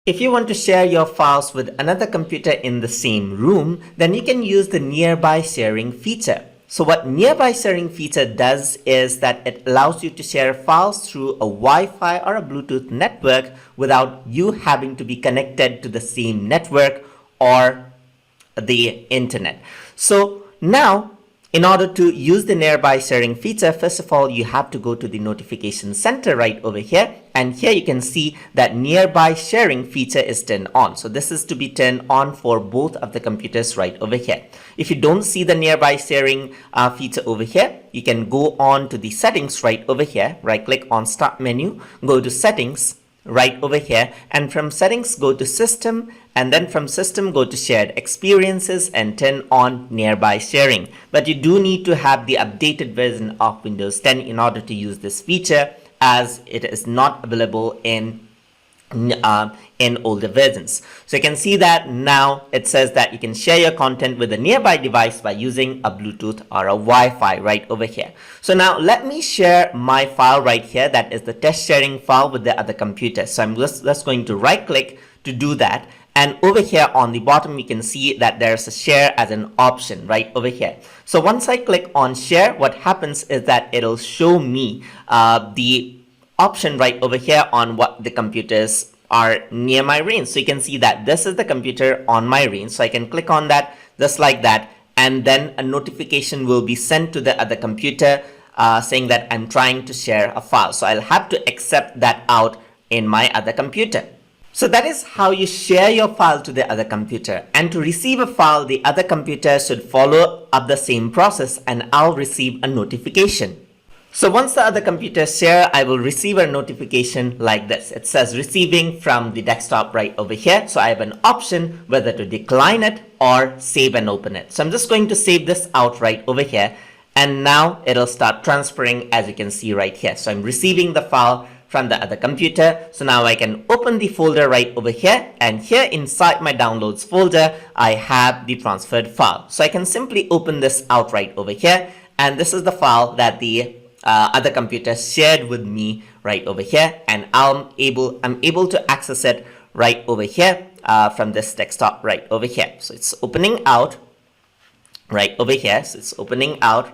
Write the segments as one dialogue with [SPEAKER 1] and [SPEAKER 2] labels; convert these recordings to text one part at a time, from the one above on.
[SPEAKER 1] If you want to share your files with another computer in the same room, then you can use the nearby sharing feature. So what nearby sharing feature does is that it allows you to share files through a Wi-Fi or a Bluetooth network without you having to be connected to the same network or the internet. So now, in order to use the nearby sharing feature, first of all, you have to go to the notification center right over here. And here you can see that nearby sharing feature is turned on. So this is to be turned on for both of the computers right over here. If you don't see the nearby sharing feature over here, you can go on to the settings right over here, right click on start menu, go to settings right over here, and from settings go to system, and then from system go to shared experiences and turn on nearby sharing. But you do need to have the updated version of Windows 10 in order to use this feature, as it is not available in older versions. So you can see that now it says that you can share your content with a nearby device by using a Bluetooth or a Wi-Fi right over here. So now let me share my file right here, that is the test sharing file, with the other computer. So I'm just going to right click to do that, and over here on the bottom you can see that there's a share as an option right over here. So once I click on share, what happens is that it'll show me the option right over here on what the computers are near my range. So you can see that this is the computer on my range. So I can click on that just like that, and then a notification will be sent to the other computer saying that I'm trying to share a file. So I'll have to accept that out in my other computer. So that is how you share your file to the other computer. And to receive a file, the other computer should follow up the same process, and I'll receive a notification. So once the other computers share, I will receive a notification like this. It says receiving from the desktop right over here. So I have an option whether to decline it or save and open it. So I'm just going to save this out right over here. And now it'll start transferring, as you can see right here. So I'm receiving the file from the other computer. So now I can open the folder right over here, and here inside my downloads folder I have the transferred file. So I can simply open this out right over here, and this is the file that the other computer shared with me right over here, and I'm able to access it right over here from this desktop right over here. So it's opening out right over here. So it's opening out,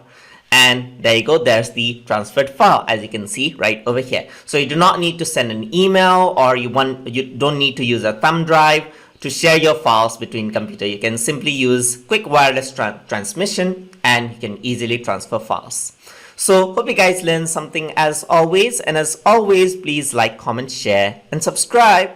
[SPEAKER 1] and there you go, there's the transferred file, as you can see right over here. So you do not need to send an email, or you don't need to use a thumb drive to share your files between computer. You can simply use quick wireless transmission, and you can easily transfer files. So hope you guys learned something as always, and as always, please like, comment, share, and subscribe.